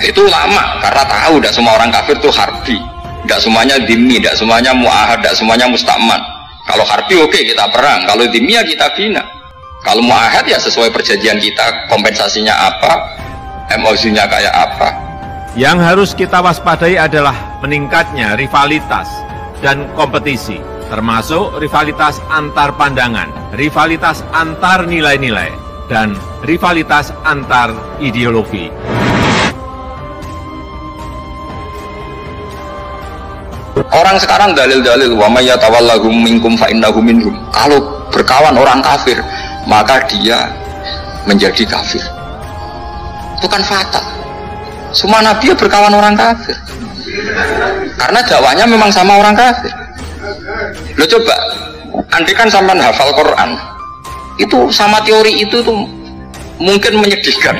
Itu ulama karena tahu tidak semua orang kafir itu harbi, tidak semuanya dhimmi, tidak semuanya mu'ahad, tidak semuanya musta'man. Kalau harbi oke, kita perang, kalau dhimmi ya kita bina. Kalau mu'ahad ya sesuai perjanjian kita, kompensasinya apa, emosinya kayak apa. Yang harus kita waspadai adalah meningkatnya rivalitas dan kompetisi, termasuk rivalitas antar pandangan, rivalitas antar nilai-nilai, dan rivalitas antar ideologi. Orang sekarang dalil-dalil wa may yatawallahum minkum fa innahu minhum. Kalau berkawan orang kafir, maka dia menjadi kafir. Itu kan fatal. Semua nabi berkawan orang kafir. Karena dakwanya memang sama orang kafir. Lo coba, andai kan sampean hafal Quran, itu sama teori itu tuh mungkin menyedihkan.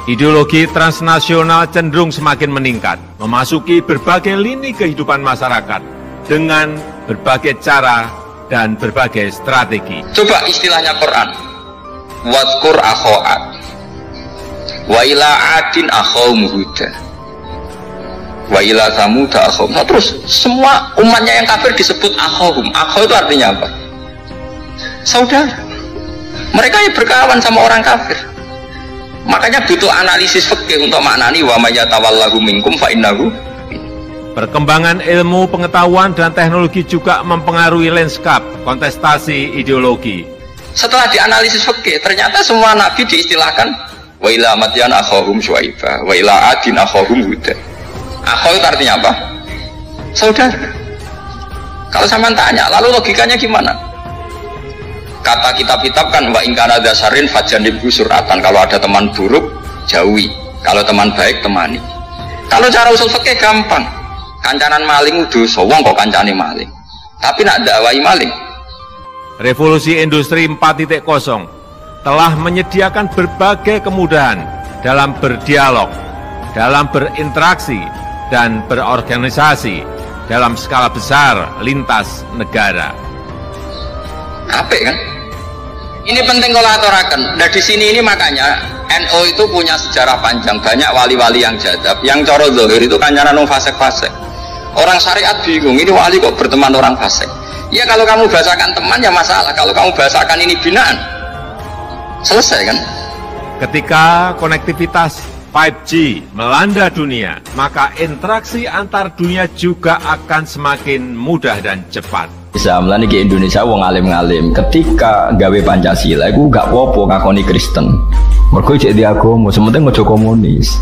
Ideologi transnasional cenderung semakin meningkat, memasuki berbagai lini kehidupan masyarakat dengan berbagai cara dan berbagai strategi. Coba istilahnya Quran, wadkur akho'at, wa ila adin akhawum huda, wa ila samuda akhawum. Nah, terus semua umatnya yang kafir disebut akhawum. Akhaw itu artinya apa? Saudara. Mereka yang berkawan sama orang kafir. Makanya butuh analisis fikih untuk maknani wa may yatawallahu minkum fa innahu. Perkembangan ilmu, pengetahuan, dan teknologi juga mempengaruhi lanskap kontestasi ideologi. Setelah dianalisis fikih, ternyata semua nabi diistilahkan wa ila madyan akhahum syuaibah, wa ila adin akhahum huda. Akhaw itu artinya apa? Saudara. Kalau sama tanya, lalu logikanya gimana? Kata kitab-kitab kan wa ingkana dasarin fajanibhu suratan. Kalau ada teman buruk jauhi, kalau teman baik temani. Kalau cara usul fikih gampang, kancanan maling dosa, wong kok kancane maling, tapi nak dakwai maling. Revolusi Industri 4.0 telah menyediakan berbagai kemudahan dalam berdialog, dalam berinteraksi, dan berorganisasi dalam skala besar lintas negara. Apik kan? Ini penting kalau aturaken. Nah di sini ini makanya NU itu punya sejarah panjang, banyak wali-wali yang jadab, yang coro zahir itu kancanan wong fasik-fasik. Orang syariat bingung, ini wali kok berteman orang fasik. Ya kalau kamu bahasakan teman ya masalah, kalau kamu bahasakan ini binaan, selesai kan? Ketika konektivitas 5G melanda dunia, maka interaksi antar dunia juga akan semakin mudah dan cepat. Bisa melani ke Indonesia wong alim-alim ketika gawe Pancasila iku gak apa-apa ngakoni Kristen. Mergo cek di agama sementing aja komunis.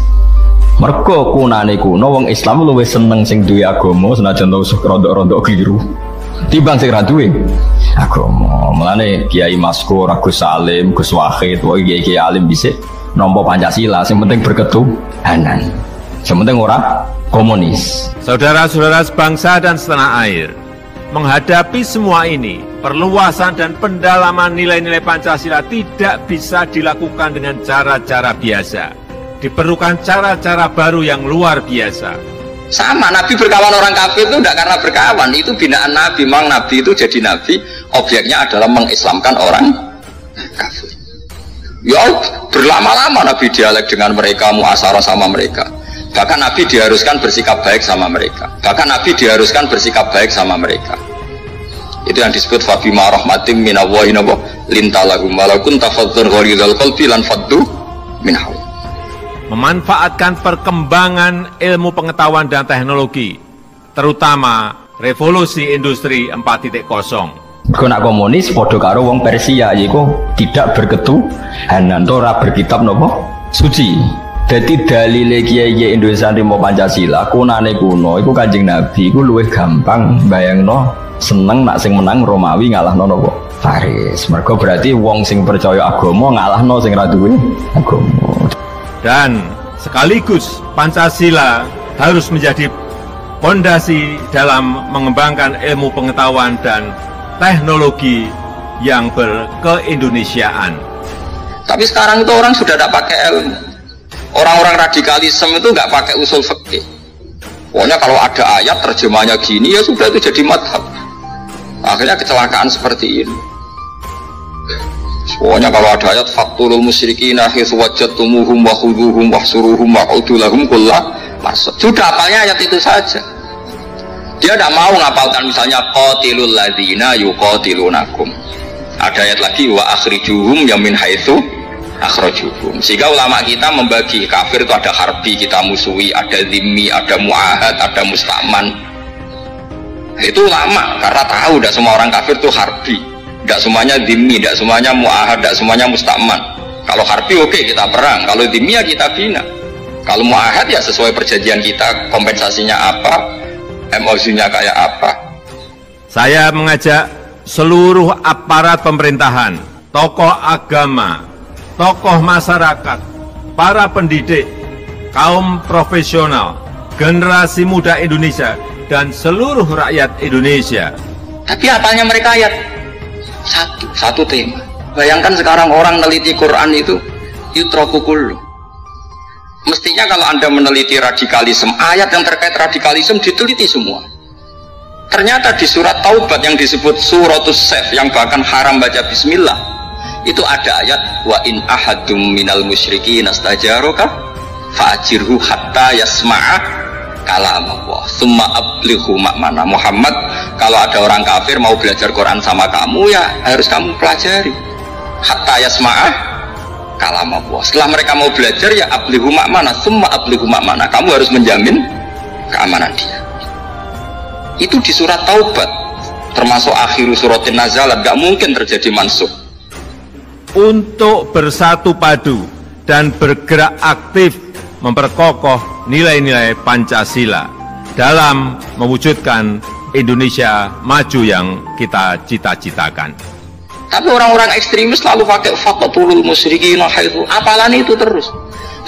Mergo kunane kuno wong Islam luwih seneng sing duwe agama senajan tau rondok-rondok keliru timbang sing ra duwe agama. Melane Kiai Maskur, Gus Salim, Gus Wahid, wae kiai alim dhisik nampa Pancasila sing penting berketuhanan. Sing penting ora komunis. Saudara-saudara sebangsa dan setanah air, menghadapi semua ini, perluasan dan pendalaman nilai-nilai Pancasila tidak bisa dilakukan dengan cara-cara biasa. Diperlukan cara-cara baru yang luar biasa. Sama, Nabi berkawan orang kafir itu tidak karena berkawan, itu binaan Nabi. Memang Nabi itu jadi Nabi, objeknya adalah mengislamkan orang kafir. Ya berlama-lama Nabi dialek dengan mereka, muasyarah sama mereka. Bahkan Nabi diharuskan bersikap baik sama mereka. Bahkan Nabi diharuskan bersikap baik sama mereka. Itu yang disebut fabima rahmatim minallahi lintalahum walakun tafadzur ghalidhal qalbi lan faddu minhu. Memanfaatkan perkembangan ilmu pengetahuan dan teknologi, terutama revolusi industri 4.0. Kau nak komunis, podo karo wong Persia, yaitu tidak berketuhanan, ora berkitab nopo suci. Jadi dalile kiai Indonesia nrimo Pancasila kunane kuno iku Kanjeng Nabi iku luwih gampang bayangno seneng nak sing menang Romawi ngalahno napa Faris. Mergo berarti wong sing percaya agama ngalahno sing ra duwe agama. Dan sekaligus Pancasila harus menjadi fondasi dalam mengembangkan ilmu pengetahuan dan teknologi yang berkeindonesiaan. Tapi sekarang itu orang sudah tidak pakai ilmu. Orang-orang radikalisme itu nggak pakai usul fikih. Pokoknya kalau ada ayat terjemahnya gini ya sudah itu jadi madhab. Akhirnya kecelakaan seperti ini. Pokoknya kalau ada ayat faqtulul musyrikin haitsu wajadtumuhum wa khudhuhum wahsuruhum wa'udu lahum kullah marsad. Sudah apalnya ayat itu saja. Dia tidak mau ngapalkan misalnya qatilul ladzina yuqatilunakum. Ada ayat lagi wa akhrijuhum yamin haitsu akhrajuhum. Sehingga ulama kita membagi kafir itu ada harbi, kita musuhi, ada zimmi, ada muahad, ada mustaman. Itu ulama karena tahu tidak semua orang kafir itu harbi. Tidak semuanya dhimmi, tidak semuanya mu'ahad, tidak semuanya musta'man. Kalau harbi oke, kita perang, kalau dhimmi ya kita bina. Kalau mu'ahad ya sesuai perjanjian kita, kompensasinya apa, MOU-nya kayak apa. Saya mengajak seluruh aparat pemerintahan, tokoh agama, tokoh masyarakat, para pendidik, kaum profesional, generasi muda Indonesia, dan seluruh rakyat Indonesia. Tapi apalnya mereka ayat? Satu tema. Bayangkan sekarang orang meneliti Quran itu yutraku kullu. Mestinya kalau Anda meneliti radikalisme, ayat yang terkait radikalisme diteliti semua. Ternyata di surat Taubat yang disebut suratus Saif, yang bahkan haram baca bismillah, itu ada ayat wa in ahadum minal musyrikin astajaroka fa'ajirhu hatta yasma'a kalam Allah summa ablighu makmana. Muhammad, kalau ada orang kafir mau belajar Quran sama kamu, ya harus kamu pelajari hatta yasma'ah kalam Allah. Setelah mereka mau belajar, ya ablighu makmana, summa ablighu makmana, kamu harus menjamin keamanan dia. Itu di surat Taubat, termasuk akhir suratin nazalat, gak mungkin terjadi mansukh. Untuk bersatu padu dan bergerak aktif memperkokoh nilai-nilai Pancasila dalam mewujudkan Indonesia maju yang kita cita-citakan. Tapi orang-orang ekstremis selalu pakai faqtulul musyrikin haitsu, apalan itu terus.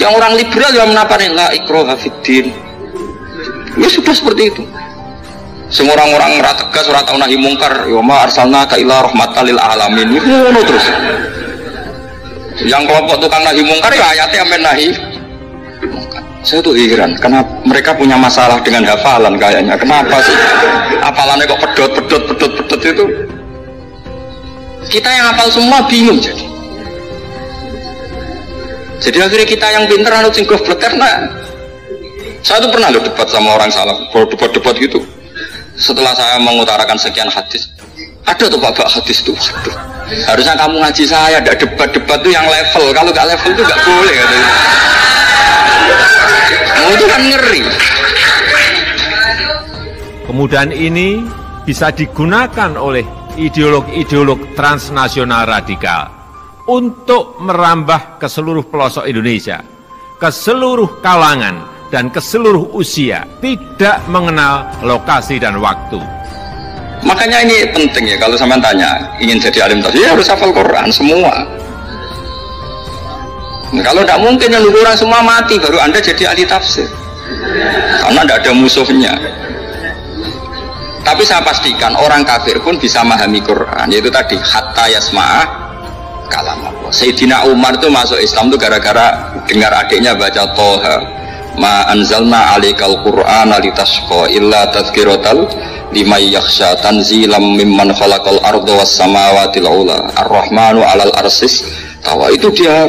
Yang orang liberal yang menaparin la ikraha fiddin. Ya sudah seperti itu. Semua orang-orang ora tegas, ora tau nahi mungkar, ya ma arsalnaka ila rahmatan lil alamin. Ngono terus. Yang kelompok tukang nahi mungkar ya ayatnya amen nahi. Saya tuh heran, kenapa mereka punya masalah dengan hafalan kayaknya. Kenapa sih? Hafalannya kok pedot itu. Kita yang hafal semua bingung jadi. Jadi akhirnya kita yang pinter anut sing goblok, karena saya tuh pernah debat sama orang salah, debat gitu. Setelah saya mengutarakan sekian hadis, ada tuh babak hadis tuh, waduh, harusnya kamu ngaji saya, ada debat tuh yang level, kalau gak level tuh gak boleh katanya. Itu kan ngeri. Kemudian ini bisa digunakan oleh ideolog-ideolog transnasional radikal untuk merambah ke seluruh pelosok Indonesia, ke seluruh kalangan dan ke seluruh usia, tidak mengenal lokasi dan waktu. Makanya ini penting ya, kalau sampean tanya ingin jadi alim tafsir ya harus hafal Quran semua. Nah, kalau tidak mungkin yang kurang semua mati baru Anda jadi ahli tafsir, karena tidak ada musuhnya. Tapi saya pastikan orang kafir pun bisa memahami Quran, yaitu tadi hatta yasma'ah kalam Allah. Sayyidina Umar itu masuk Islam itu gara-gara dengar adiknya baca Toha, ma anzalna alaikal Qur'ana litasqa illa tadhkiratal liman yakhsha tanzilam mimman khalaqal arda was samawati ula ar-rahmanu alal arsis tawa. Itu dia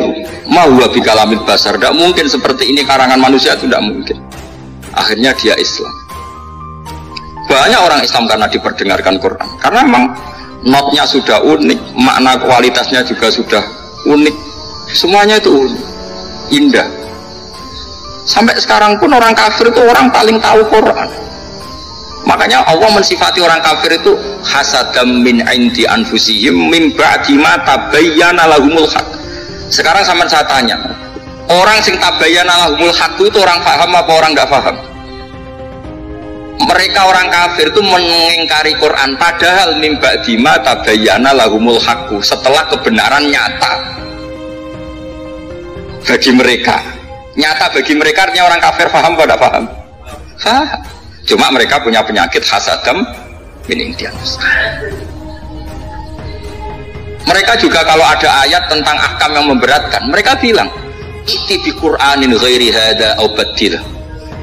mau bi kalamil basar, tidak mungkin seperti ini karangan manusia, itu tidak mungkin. Akhirnya dia Islam. Banyak orang Islam karena diperdengarkan Quran, karena memang notnya sudah unik, makna kualitasnya juga sudah unik, semuanya itu unik, indah. Sampai sekarang pun orang kafir itu orang paling tahu Quran. Makanya Allah mensifati orang kafir itu hasadam min indi anfusihim min ba'di ma tabayyana lahumul haq. Sekarang sama saya tanya, orang sing tabayyana lahumul haq itu orang paham apa orang enggak paham? Mereka orang kafir itu mengingkari Quran, padahal min ba'di ma tabayyana lahumul haq, setelah kebenaran nyata bagi mereka. Nyata bagi mereka artinya orang kafir paham apa tidak paham? Paham. Cuma mereka punya penyakit hasadam min indi anfusihim. Mereka juga kalau ada ayat tentang ahkam yang memberatkan, mereka bilang iti bi Qur'anin ghairi hada au badil.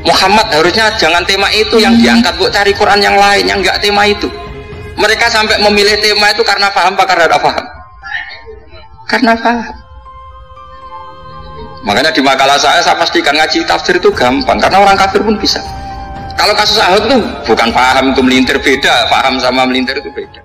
Muhammad harusnya jangan tema itu yang diangkat, buat cari Quran yang lain yang enggak tema itu. Mereka sampai memilih tema itu karena paham apa karena tidak paham? Karena paham. Makanya di makalah saya pastikan ngaji tafsir itu gampang, karena orang kafir pun bisa. Kalau kasus Ahok itu bukan paham itu melintir, beda, paham sama melintir itu beda.